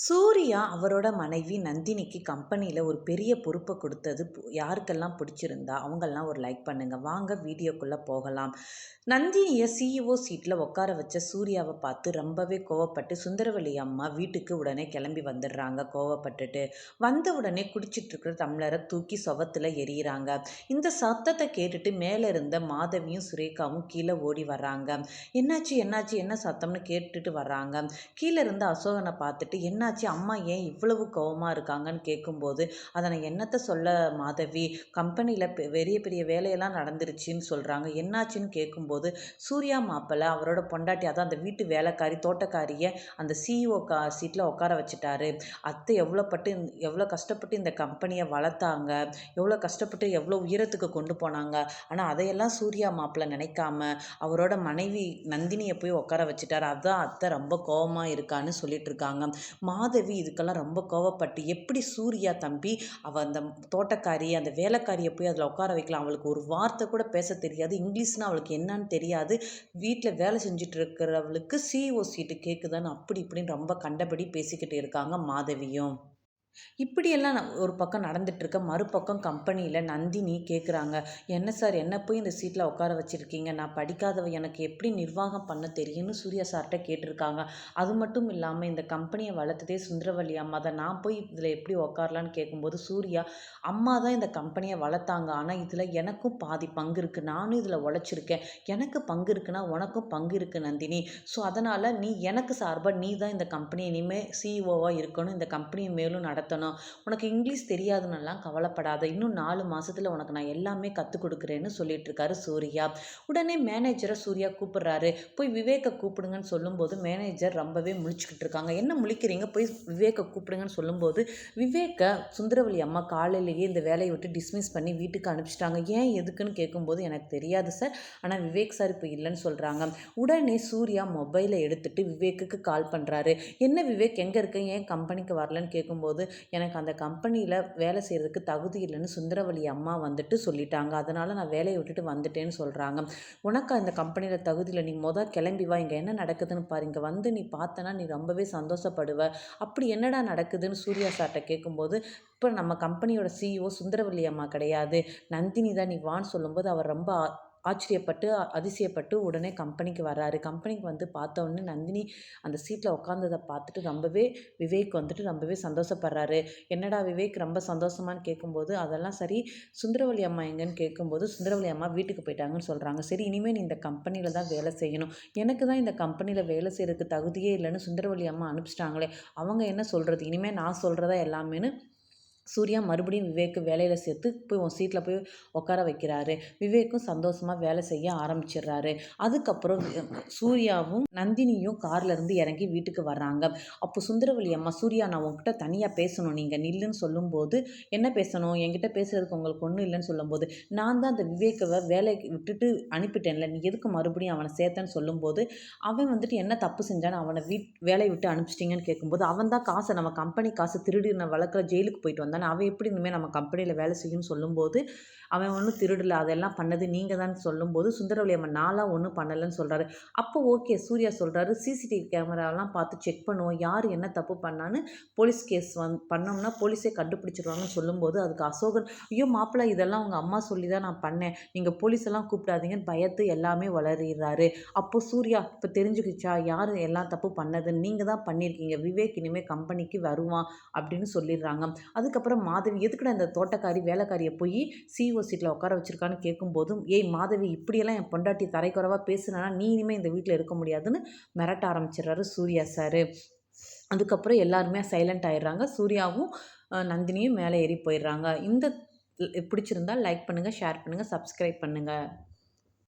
சூர்யா அவரோட மனைவி நந்தினிக்கு கம்பெனியில் ஒரு பெரிய பொறுப்பை கொடுத்தது யாருக்கெல்லாம் பிடிச்சிருந்தா அவங்கெல்லாம் ஒரு லைக் பண்ணுங்கள். வாங்க வீடியோக்குள்ளே போகலாம். நந்தினியை சிஇஓ சீட்டில் உட்கார வச்ச சூர்யாவை பார்த்து ரொம்பவே கோவப்பட்டு சுந்தரவல்லி அம்மா வீட்டுக்கு உடனே கிளம்பி வந்துடுறாங்க. கோவப்பட்டுட்டு வந்த உடனே குடிச்சிட்டு இருக்கிற டம்ளரை தூக்கி சுவத்தில் எறிகிறாங்க. இந்த சத்தத்தை கேட்டுட்டு மேலே இருந்த மாதவியும் சுரேகாவும் கீழே ஓடி வர்றாங்க. என்னாச்சு என்னாச்சு என்ன சத்தம்னு கேட்டுட்டு வர்றாங்க. கீழே இருந்த அசோகனை பார்த்துட்டு என்னாச்சு அம்மா ஏன் இவ்வளவு கோவமாக இருக்காங்கன்னு கேட்கும்போது, அதை நான் என்னத்தை சொல்ல மாதவி, கம்பெனியில் பெரிய பெரிய வேலையெல்லாம் நடந்துருச்சுன்னு சொல்கிறாங்க. என்னாச்சுன்னு கேட்கும்போது, சூர்யா மாப்பிள்ளை அவரோட பொண்டாட்டி, அதான் அந்த வீட்டு வேலைக்காரி தோட்டக்காரியை அந்த சிஇஓ சீட்டில் உட்கார வச்சுட்டாரு. அத்தை எவ்வளோ கஷ்டப்பட்டு இந்த கம்பெனியை வளர்த்தாங்க, எவ்வளோ கஷ்டப்பட்டு எவ்வளோ உயரத்துக்கு கொண்டு போனாங்க. ஆனால் அதையெல்லாம் சூர்யா மாப்பிள்ளை நினைக்காம அவரோட மனைவி நந்தினியை போய் உட்கார வச்சுட்டாரு. அதான் அத்தை ரொம்ப கோவமாக இருக்கான்னு சொல்லிட்டு இருக்காங்க. மாதவி இதுக்கெல்லாம் ரொம்ப கோவப்பட்டு, எப்படி சூர்யா தம்பி அந்த தோட்டக்காரி அந்த வேலைக்காரியை போய் அதில் உட்கார வைக்கலாம், அவளுக்கு ஒரு வார்த்தை கூட பேச தெரியாது, இங்கிலீஷ்னா அவளுக்கு என்னன்னு தெரியாது, வீட்டில் வேலை செஞ்சுட்டு இருக்கிறவளுக்கு சிஇஓ சீட்டு கேட்குதான்னு அப்படி இப்படின்னு ரொம்ப கண்டபடி பேசிக்கிட்டு இருக்காங்க மாதவியும். இப்படியெல்லாம் ஒரு பக்கம் நடந்துட்டுருக்க, மறுபக்கம் கம்பெனியில் நந்தினி கேட்குறாங்க, என்ன சார் என்ன போய் இந்த சீட்டில் உட்கார வச்சுருக்கீங்க, நான் படிக்காதவ, எனக்கு எப்படி நிர்வாகம் பண்ண தெரியும்னு சூர்யா சார்கிட்ட கேட்டிருக்காங்க. அது மட்டும் இல்லாமல் இந்த கம்பெனியை வளர்த்ததே சுந்தரவல்லி அம்மா தான், நான் போய் இதில் எப்படி உட்காரலான்னு கேட்கும்போது சூர்யா, அம்மா தான் இந்த கம்பெனியை வளர்த்தாங்க, ஆனால் இதில் எனக்கும் பாதி பங்கு இருக்குது, நானும் இதில் உழைச்சிருக்கேன், எனக்கு பங்கு இருக்குன்னா உனக்கும் பங்கு இருக்குது நந்தினி, ஸோ அதனால் நீ எனக்கு சார்பாக நீ தான் இந்த கம்பெனி இனிமேல் சிஇஓவாக இருக்கணும், இந்த கம்பெனியை மேலும் நடத்தணும், உனக்கு இங்கிலீஷ் தெரியாதுன்னெல்லாம் கவலைப்படாத, இன்னும் 4 மாதத்தில் உனக்கு நான் எல்லாமே கற்றுக் கொடுக்குறேன்னு சொல்லிட்டு இருக்காரு சூர்யா. உடனே மேனேஜரை சூர்யா கூப்பிடுறாரு, போய் விவேக்கை கூப்பிடுங்கன்னு சொல்லும்போது மேனேஜர் ரொம்பவே முழிச்சுக்கிட்டு இருக்காங்க. என்ன முழிக்கிறீங்க, போய் விவேக்கை கூப்பிடுங்கன்னு சொல்லும்போது, விவேக்கை சுந்தரவல்லி அம்மா காலையிலேயே இந்த வேலையை விட்டு டிஸ்மிஸ் பண்ணி வீட்டுக்கு அனுப்பிச்சிட்டாங்க. ஏன் எதுக்குன்னு கேட்கும்போது, எனக்கு தெரியாது சார், ஆனால் விவேக் சார் இப்போ இல்லைன்னு சொல்கிறாங்க. உடனே சூர்யா மொபைலை எடுத்துட்டு விவேக்குக்கு கால் பண்ணுறாரு. என்ன விவேக் எங்கே இருக்க, ஏன் கம்பெனிக்கு வரலன்னு கேட்கும்போது, எனக்கு அந்த கம்பெனியில் வேலை செய்கிறதுக்கு தகுதி இல்லைன்னு சுந்தரவல்லி அம்மா வந்துட்டு சொல்லிட்டாங்க, அதனால் நான் வேலையை விட்டுட்டு வந்துட்டேன்னு சொல்கிறாங்க. உனக்கு அந்த கம்பெனியில் தகுதி இல்லை, நீ கிளம்பி வா, இங்கே என்ன நடக்குதுன்னு பாரு, இங்கே வந்து நீ பார்த்தனா நீ ரொம்பவே சந்தோஷப்படுவ, அப்படி என்னடா நடக்குதுன்னு சூர்யா சார்கிட்ட கேட்கும்போது, இப்போ நம்ம கம்பெனியோட சிஇஓ சுந்தரவல்லி அம்மா கிடையாது, நந்தினி தான், நீ வான்னு சொல்லும்போது அவர் ரொம்ப ஆச்சரியப்பட்டு அதிசயப்பட்டு உடனே கம்பெனிக்கு வர்றாரு. கம்பெனிக்கு வந்து பார்த்த உடனே நந்தினி அந்த சீட்டில் உட்காந்ததை பார்த்துட்டு விவேக் வந்துட்டு ரொம்பவே சந்தோஷப்படுறாரு. என்னடா விவேக் ரொம்ப சந்தோஷமான்னு கேட்கும்போது, அதெல்லாம் சரி, சுந்தரவல்லி அம்மா எங்கன்னு கேட்கும்போது, சுந்தரவல்லி அம்மா வீட்டுக்கு போயிட்டாங்கன்னு சொல்கிறாங்க. சரி, இனிமேல் நீ இந்த கம்பெனியில் தான் வேலை செய்யணும், எனக்கு தான் இந்த கம்பெனியில் வேலை செய்கிறதுக்கு தகுதியே இல்லைன்னு சுந்தரவல்லி அம்மா அனுப்பிச்சிட்டாங்களே, அவங்க என்ன சொல்கிறது, இனிமேல் நான் சொல்கிறதா எல்லாமேன்னு சூர்யா மறுபடியும் விவேக்கு வேலையில் சேர்த்து போய் உன் சீட்டில் போய் உட்கார வைக்கிறாரு. விவேக்கும் சந்தோஷமாக வேலை செய்ய ஆரம்பிச்சிடுறாரு. அதுக்கப்புறம் சூர்யாவும் நந்தினியும் கார்லேருந்து இறங்கி வீட்டுக்கு வர்றாங்க. அப்போ சுந்தரவல்லி அம்மா, சூர்யா நான் உங்ககிட்ட தனியாக பேசணும், நீங்கள் நில்லுன்னு சொல்லும்போது, என்ன பேசணும், என்கிட்ட பேசுகிறதுக்கு உங்களுக்கு ஒன்றும் இல்லைன்னு சொல்லும்போது, நான் தான் அந்த விவேக்கவை வேலைக்கு விட்டுட்டு அனுப்பிட்டேன்ல, நீ எதுக்கு மறுபடியும் அவனை சேர்த்தேன்னு சொல்லும்போது, அவன் வந்துட்டு என்ன தப்பு செஞ்சான்னு அவனை வேலையை விட்டு அனுப்பிச்சிட்டிங்கன்னு கேட்கும்போது, அவன் தான் காசை, நம்ம கம்பெனி காசு திருடின வழக்கில் ஜெயிலுக்கு போயிட்டு வந்தான், அவன் எப்படி இனிமேல் நம்ம கம்பெனியில் வேலை செய்யும்னு சொல்லும்போது, அவன் ஒன்றும் திருடலை, அதெல்லாம் பண்ணது நீங்கள் தான் சொல்லும்போது, சுந்தரவல்லி அம்மா நான்லாம் ஒன்றும் பண்ணலைன்னு சொல்கிறாரு. அப்போ ஓகே, சூர்யா சொல்கிறாரு, சிசிடிவி கேமராலாம் பார்த்து செக் பண்ணுவோம், யார் என்ன தப்பு பண்ணான்னு போலீஸ் கேஸ் பண்ணோம்னா போலீஸே கண்டுபிடிச்சிருவாங்கன்னு சொல்லும்போது, அதுக்கு அசோகன், ஐயோ மாப்பிள்ளை, இதெல்லாம் உங்கள் அம்மா சொல்லி தான் நான் பண்ணேன், நீங்கள் போலீஸெல்லாம் கூப்பிடாதீங்கன்னு பயத்து எல்லாமே வளரிடுறாரு. அப்போ சூர்யா, இப்போ தெரிஞ்சுக்கிச்சா யார் எல்லாம் தப்பு பண்ணதுன்னு, நீங்கள் தான் பண்ணியிருக்கீங்க, விவேக் இனிமேல் கம்பெனிக்கு வருவான் அப்படின்னு சொல்லிடுறாங்க. அதுக்கப்புறம் மாதவி, எதுக்குடா இந்த தோட்டக்காரி வேலைக்காரியை போய் சிஇஓ சீட்டில் உட்கார வச்சிருக்கான்னு கேட்கும்போதும், ஏய் மாதவி, இப்படியெல்லாம் என் பொண்டாட்டி தரைக்குறைவாக பேசுனா நீ இனிமேல் இந்த வீட்டில் இருக்க முடியாதுன்னு மிரட்ட ஆரம்பிச்சிடுறாரு சூர்யா சார். அதுக்கப்புறம் எல்லாருமே சைலண்ட் ஆயிடுறாங்க. சூர்யாவும் நந்தினியும் மேலே ஏறி போயிடுறாங்க. இந்த பிடிச்சிருந்தா லைக் பண்ணுங்கள், ஷேர் பண்ணுங்கள், சப்ஸ்கிரைப் பண்ணுங்கள்.